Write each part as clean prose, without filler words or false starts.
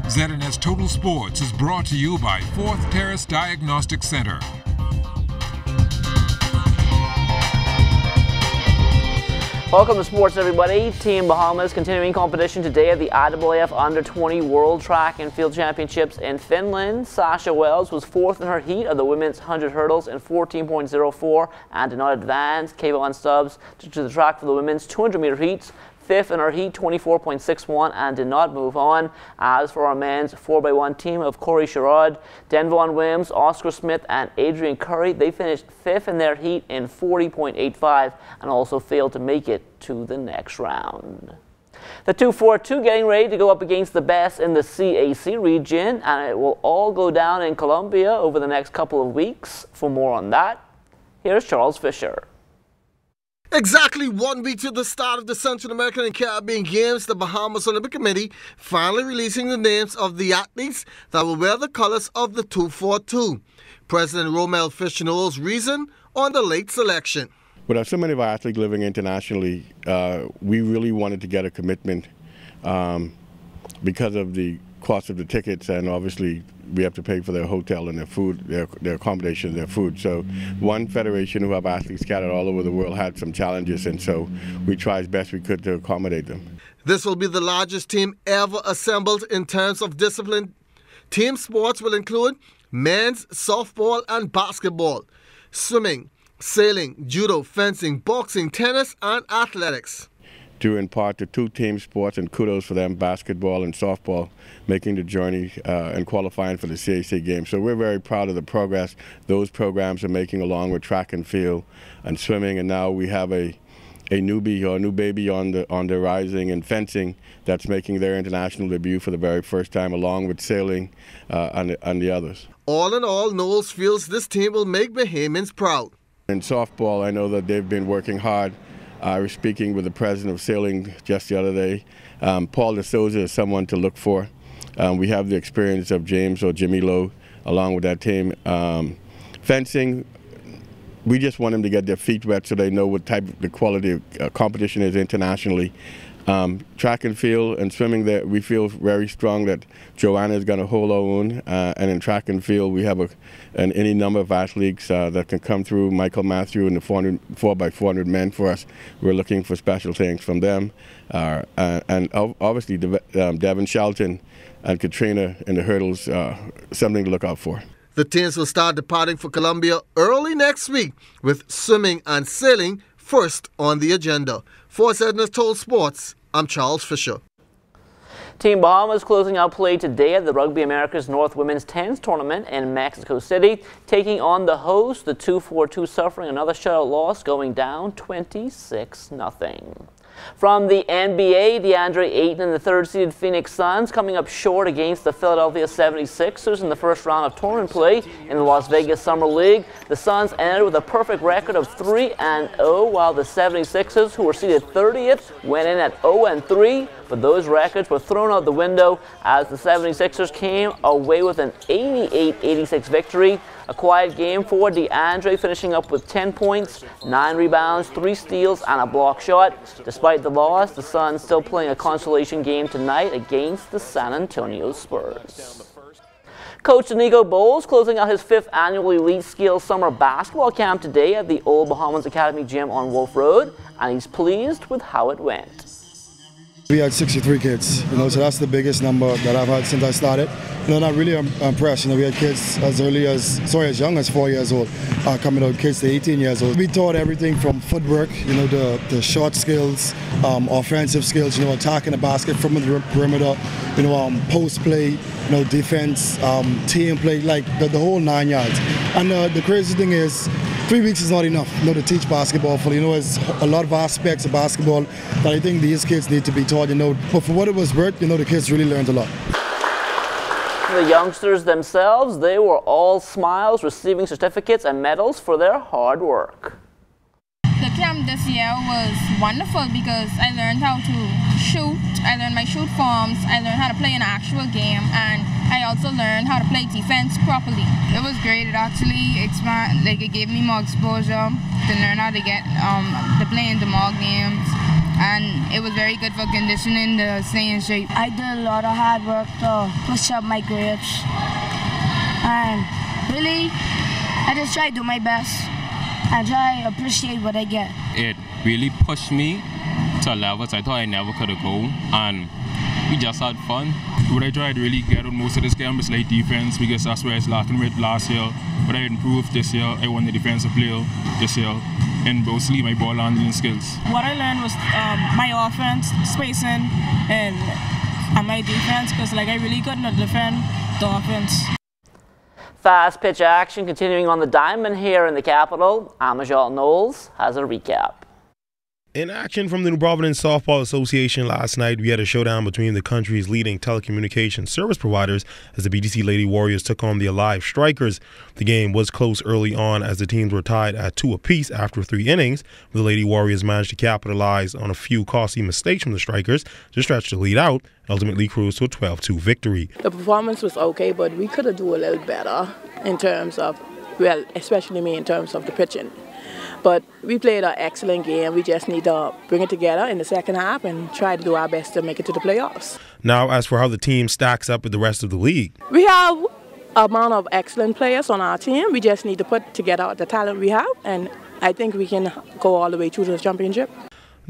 ZNS Total Sports is brought to you by 4th Terrace Diagnostic Center. Welcome to sports, everybody. Team Bahamas continuing competition today at the IAAF Under-20 World Track and Field Championships in Finland. Sasha Wells was 4th in her heat of the women's 100 hurdles in 14.04 and did not advance. Kayvon Stubbs took to the track for the women's 200-meter heats, 5th in her heat, 24.61, and did not move on. As for our men's 4x1 team of Corey Sherrod, Denvon Williams, Oscar Smith, and Adrian Curry, they finished 5th in their heat in 40.85 and also failed to make it to the next round. The 242 getting ready to go up against the best in the CAC region, and it will all go down in Colombia over the next couple of weeks. For more on that, here's Charles Fisher. Exactly 1 week to the start of the Central American and Caribbean Games, the Bahamas Olympic Committee finally releasing the names of the athletes that will wear the colors of the 242. President Romel Fisher knows reason on the late selection. With so many of our athletes living internationally, we really wanted to get a commitment because of the cost of the tickets, and obviously we have to pay for their hotel and their food, their accommodation, their food. So one federation who have athletes scattered all over the world had some challenges, and so we tried as best we could to accommodate them. This will be the largest team ever assembled in terms of discipline. Team sports will include men's softball and basketball, swimming, sailing, judo, fencing, boxing, tennis, and athletics. Due in part to two team sports, and kudos for them, basketball and softball, making the journey and qualifying for the CAC Games. So we're very proud of the progress those programs are making, along with track and field and swimming. And now we have a newbie or a new baby on the rising in fencing that's making their international debut for the very first time, along with sailing and the others. All in all, Knowles feels this team will make Bahamians proud. In softball, I know that they've been working hard. I was speaking with the president of sailing just the other day. Paul DeSouza is someone to look for. We have the experience of James or Jimmy Lowe along with that team. Fencing, we just want them to get their feet wet so they know what type of the quality of competition is internationally. Track and field and swimming, that we feel very strong that Joanna is going to hold our own, and in track and field we have any number of athletes that can come through. Michael Matthew in the 4x400 men for us. We're looking for special things from them, and obviously Devin Shelton and Katrina in the hurdles, something to look out for. The teams will start departing for Colombia early next week, with swimming and sailing first on the agenda. For ZNS Total Sports, I'm Charles Fisher. Team Bahamas closing out play today at the Rugby America's North Women's 10s tournament in Mexico City, taking on the host, the 242, suffering another shutout loss, going down 26-0. From the NBA, DeAndre Ayton and the third-seeded Phoenix Suns coming up short against the Philadelphia 76ers in the first round of tournament play in the Las Vegas Summer League. The Suns ended with a perfect record of 3-0, while the 76ers, who were seeded 30th, went in at 0-3. But those records were thrown out the window as the 76ers came away with an 88-86 victory. A quiet game for DeAndre, finishing up with 10 points, 9 rebounds, 3 steals, and a block shot. Despite the loss, the Suns still playing a consolation game tonight against the San Antonio Spurs. Coach Inigo Bowles closing out his 5th annual Elite Skills Summer Basketball Camp today at the Old Bahamas Academy Gym on Wolf Road, and he's pleased with how it went. We had 63 kids, so that's the biggest number that I've had since I started. And I'm really impressed. We had kids as young as 4 years old, coming out, kids to 18 years old. We taught everything from footwork, the short skills, offensive skills, attacking the basket from the perimeter, post play, defense, team play, like the whole 9 yards. And the crazy thing is, 3 weeks is not enough, to teach basketball fully. There's a lot of aspects of basketball that I think these kids need to be taught, But for what it was worth, the kids really learned a lot. The youngsters themselves, they were all smiles, receiving certificates and medals for their hard work. The camp this year was wonderful because I learned how to shoot, I learned my shoot forms, I learned how to play an actual game, and I also learned how to play defense properly. It was great. It actually it gave me more exposure to learn how to get to play into more games. and it was very good for conditioning to stay in shape. I did a lot of hard work to push up my grades, and really, I just try to do my best. I try to appreciate what I get. It really pushed me to levels I thought I never could have gone, and we just had fun. What I tried to really get on most of this game was like defense, because that's where I was lacking with last year. But I improved this year. I won the defensive player this year, and mostly my ball handling skills. What I learned was my offense, spacing, and my defense, because like I really couldn't defend the offense. Fast pitch action continuing on the diamond here in the capital. Amajal Knowles has a recap. In action from the New Providence Softball Association last night, we had a showdown between the country's leading telecommunications service providers as the BDC Lady Warriors took on the ALIV Strikers. The game was close early on as the teams were tied at 2 apiece after 3 innings. The Lady Warriors managed to capitalize on a few costly mistakes from the Strikers to stretch the lead out and ultimately cruise to a 12-2 victory. The performance was okay, but we could have done a little better in terms of, well, especially me in terms of the pitching. But we played an excellent game. We just need to bring it together in the second half and try to do our best to make it to the playoffs. Now, as for how the team stacks up with the rest of the league. We have a amount of excellent players on our team. We just need to put together the talent we have, and I think we can go all the way through to the championship.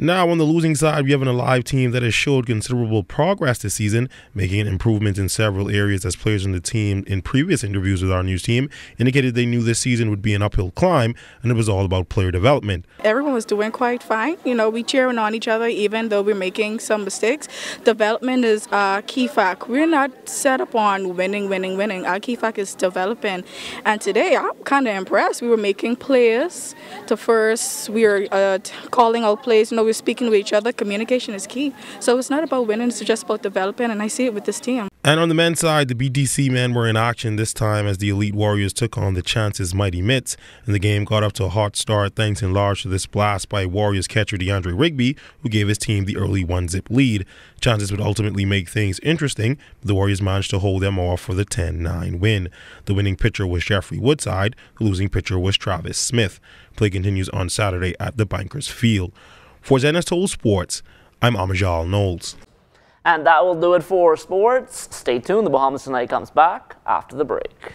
Now, on the losing side, we have an ALIV team that has showed considerable progress this season, making improvements in several areas as players on the team in previous interviews with our news team indicated they knew this season would be an uphill climb, and it was all about player development. Everyone was doing quite fine. You know, we cheering on each other even though we're making some mistakes. Development is a key fact. We're not set up on winning. Our key fact is developing. And today, I'm kind of impressed. We were making plays to first. We were calling out plays. You know, we're speaking with each other. Communication is key. So it's not about winning, it's just about developing, and I see it with this team. And on the men's side, the BDC men were in action this time as the Elite Warriors took on the Chance's Mighty Mitts, and the game got up to a hot start thanks in large to this blast by Warriors catcher DeAndre RUGBY, who gave his team the early 1-zip lead. Chances would ultimately make things interesting, but the Warriors managed to hold them off for the 10-9 win. The winning pitcher was Jeffrey Woodside, the losing pitcher was Travis Smith. Play continues on Saturday at the Bankers Field. For ZNS Total Sports, I'm Amajal Knowles. And that will do it for sports. Stay tuned. The Bahamas Tonight comes back after the break.